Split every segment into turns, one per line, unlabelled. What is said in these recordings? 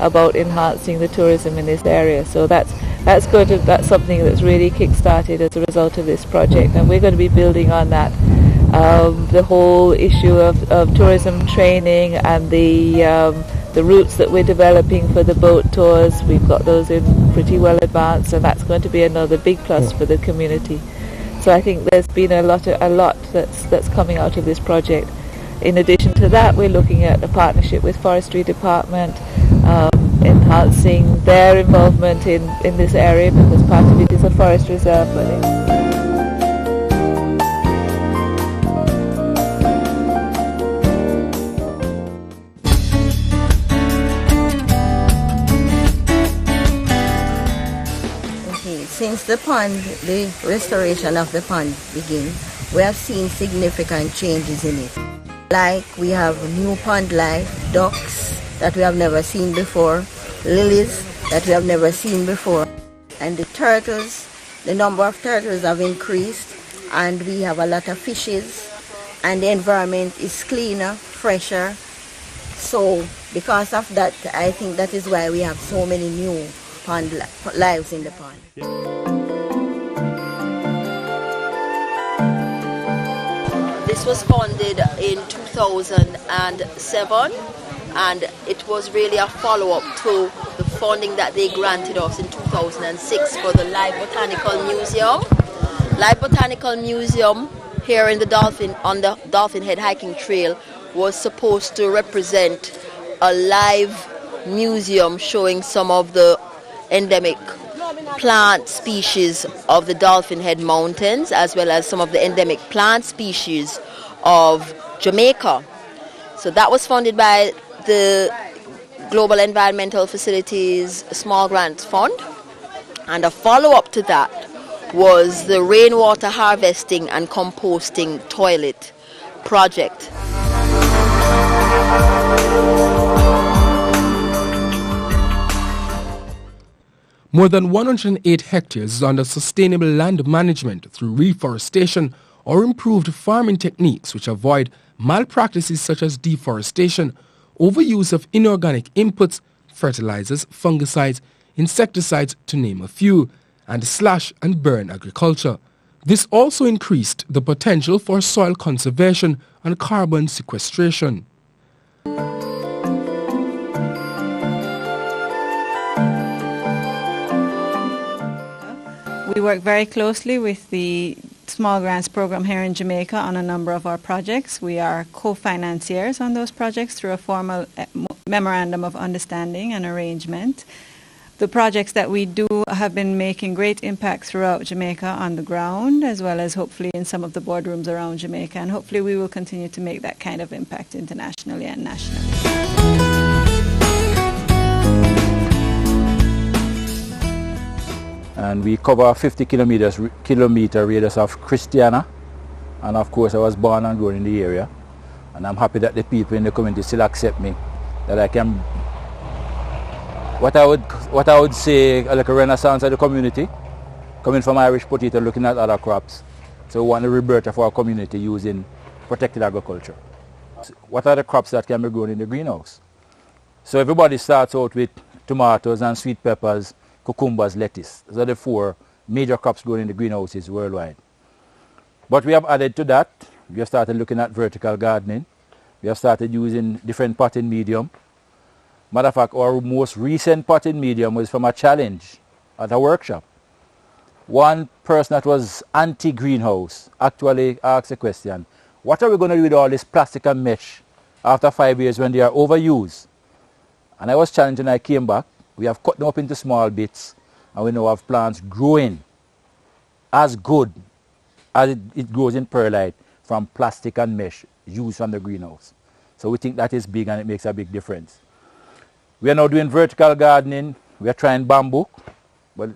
about enhancing the tourism in this area. So that's something that's really kick-started as a result of this project, and we're going to be building on that. The whole issue of tourism training and the routes that we're developing for the boat tours, we've got those in pretty well advanced, and that's going to be another big plus for the community. So I think there's been a lot that's coming out of this project. In addition to that, we're looking at a partnership with Forestry Department, enhancing their involvement in this area, because part of it is a forest reserve.
Since the restoration of the pond began, we have seen significant changes in it. Like we have new pond life, ducks that we have never seen before, lilies that we have never seen before, and the turtles, the number of turtles have increased, and we have a lot of fishes, and the environment is cleaner, fresher. So because of that, I think that is why we have so many new pond lives in the pond.
This was funded in 2007, and it was really a follow-up to the funding that they granted us in 2006 for the Live Botanical Museum. Live Botanical Museum here in the on the Dolphin Head Hiking Trail was supposed to represent a live museum showing some of the endemic plant species of the Dolphin Head Mountains, as well as some of the endemic plant species of Jamaica. So that was funded by the Global Environmental Facilities Small Grants Fund, and a follow-up to that was the rainwater harvesting and composting toilet project.
More than 108 hectares is under sustainable land management through reforestation or improved farming techniques which avoid malpractices such as deforestation, overuse of inorganic inputs, fertilizers, fungicides, insecticides to name a few, and slash and burn agriculture. This also increased the potential for soil conservation and carbon sequestration.
We work very closely with the Small Grants Program here in Jamaica on a number of our projects. We are co-financiers on those projects through a formal memorandum of understanding and arrangement. The projects that we do have been making great impact throughout Jamaica on the ground, as well as hopefully in some of the boardrooms around Jamaica, and hopefully we will continue to make that kind of impact internationally and nationally.
And we cover a 50 kilometer radius of Christiana, and of course I was born and grown in the area, and I'm happy that the people in the community still accept me, that I can, what I would say like a renaissance of the community, coming from Irish potato, looking at other crops. So we want the rebirth of our community using protected agriculture. What are the crops that can be grown in the greenhouse? So everybody starts out with tomatoes and sweet peppers, cucumbers, lettuce. Those are the 4 major crops grown in the greenhouses worldwide. But we have added to that, we have started looking at vertical gardening. We have started using different potting medium. Matter of fact, our most recent potting medium was from a challenge at a workshop. One person that was anti-greenhouse actually asked a question, what are we going to do with all this plastic and mesh after 5 years when they are overused? And I was challenged and I came back. We have cut them up into small bits, and we now have plants growing as good as it grows in perlite from plastic and mesh used from the greenhouse. So we think that is big, and it makes a big difference. We are now doing vertical gardening. We are trying bamboo, but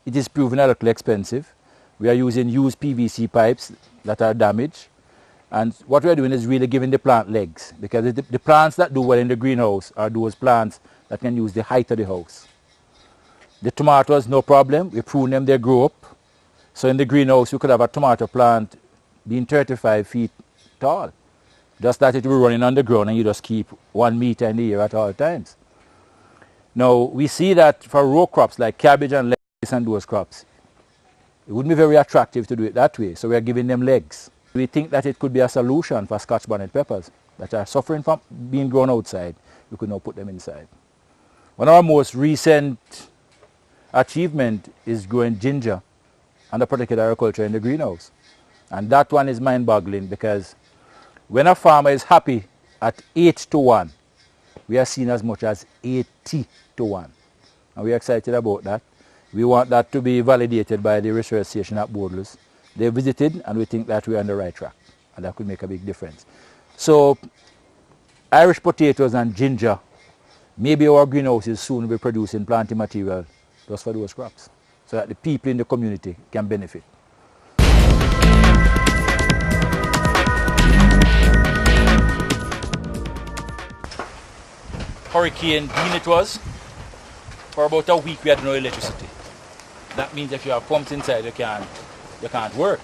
it is proven a little expensive. We are using used PVC pipes that are damaged. And what we are doing is really giving the plant legs, because the plants that do well in the greenhouse are those plants that can use the height of the house. The tomatoes, no problem. We prune them, they grow up. So in the greenhouse, you could have a tomato plant being 35 feet tall. Just that it will be running on the ground, and you just keep 1 meter in the air at all times. Now, we see that for row crops like cabbage and lettuce and those crops, it wouldn't be very attractive to do it that way, so we are giving them legs. We think that it could be a solution for Scotch bonnet peppers that are suffering from being grown outside. We could now put them inside. One of our most recent achievement is growing ginger under protected agriculture in the greenhouse. And that one is mind-boggling because when a farmer is happy at 8-1, we are seen as much as 80-1. And we are excited about that. We want that to be validated by the research station at Borders. They visited and we think that we are on the right track and that could make a big difference. So Irish potatoes and ginger, maybe our greenhouses soon will be producing planting material just for those crops so that the people in the community can benefit. Hurricane Dean it was. For about a week we had no electricity. That means if you have pumps inside you can't work.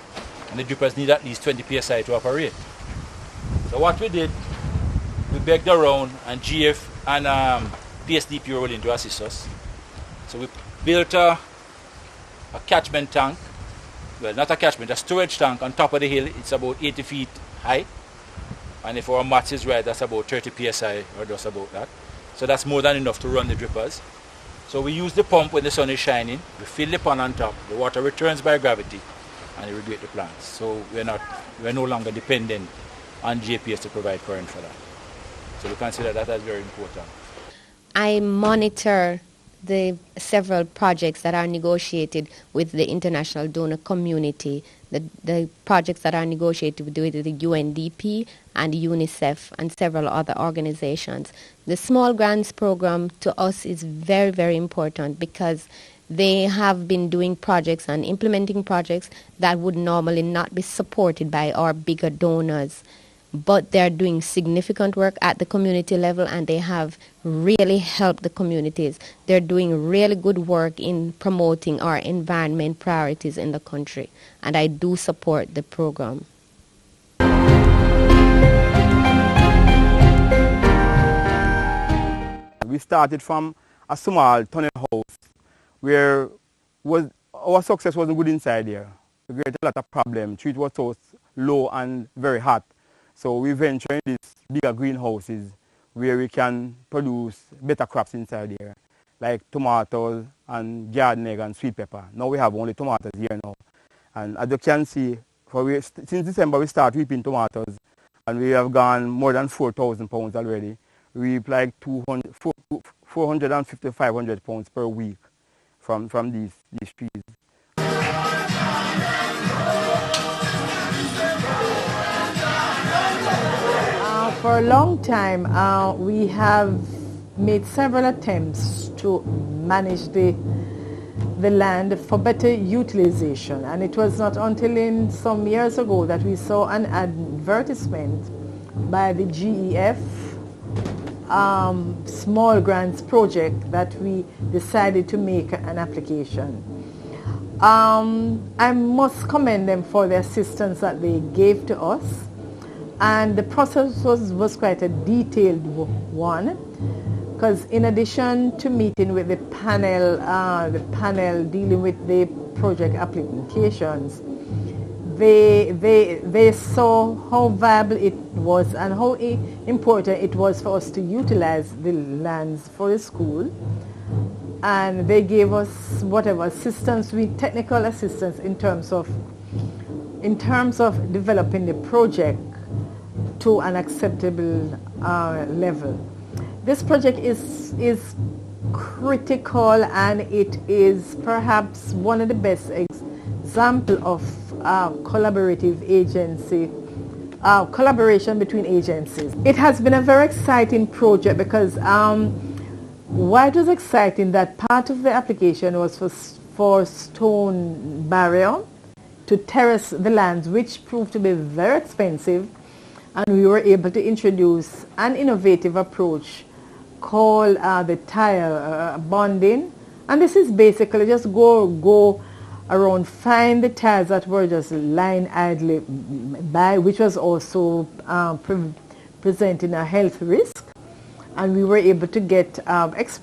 And the drippers need at least 20 psi to operate. So what we did, we begged around and GF and PSDP were willing to assist us. So we built a catchment tank, well not a catchment, a storage tank on top of the hill. It's about 80 feet high. And if our maths is right, that's about 30 psi or just about that. So that's more than enough to run the drippers. So we use the pump when the sun is shining, we fill the pond on top, the water returns by gravity and irrigate the plants. So we're no longer dependent on GPS to provide current for that. So we consider that as very important.
I monitor the several projects that are negotiated with the international donor community, the projects that are negotiated with the UNDP and UNICEF and several other organizations. The small grants program to us is very, very important because they have been doing projects and implementing projects that would normally not be supported by our bigger donors. But they're doing significant work at the community level and they have really helped the communities. They're doing really good work in promoting our environment priorities in the country. And I do support the program.
We started from a small tunnel house where our success wasn't good inside here. We had a lot of problems. Trees were so low and very hot. So we venture in these bigger greenhouses where we can produce better crops inside here, like tomatoes and garden egg and sweet pepper. Now we have only tomatoes here now. And as you can see, since December we started reaping tomatoes and we have gone more than 4,000 pounds already. We reap like 450, 500 pounds per week from these trees.
For a long time, we have made several attempts to manage the land for better utilization. And it was not until in some years ago that we saw an advertisement by the GEF small grants project that we decided to make an application. I must commend them for the assistance that they gave to us. And the process was quite a detailed one, because in addition to meeting with the panel dealing with the project applications, they saw how viable it was and how important it was for us to utilize the lands for the school. And they gave us whatever assistance, technical assistance in terms of developing the project to an acceptable level. This project is critical and it is perhaps one of the best examples of collaboration between agencies. It has been a very exciting project because why it was exciting that part of the application was for stone barrier to terrace the lands, which proved to be very expensive. And we were able to introduce an innovative approach called the tire bonding. And this is basically just go around, find the tires that were just lying idly by, which was also presenting a health risk. And we were able to get experts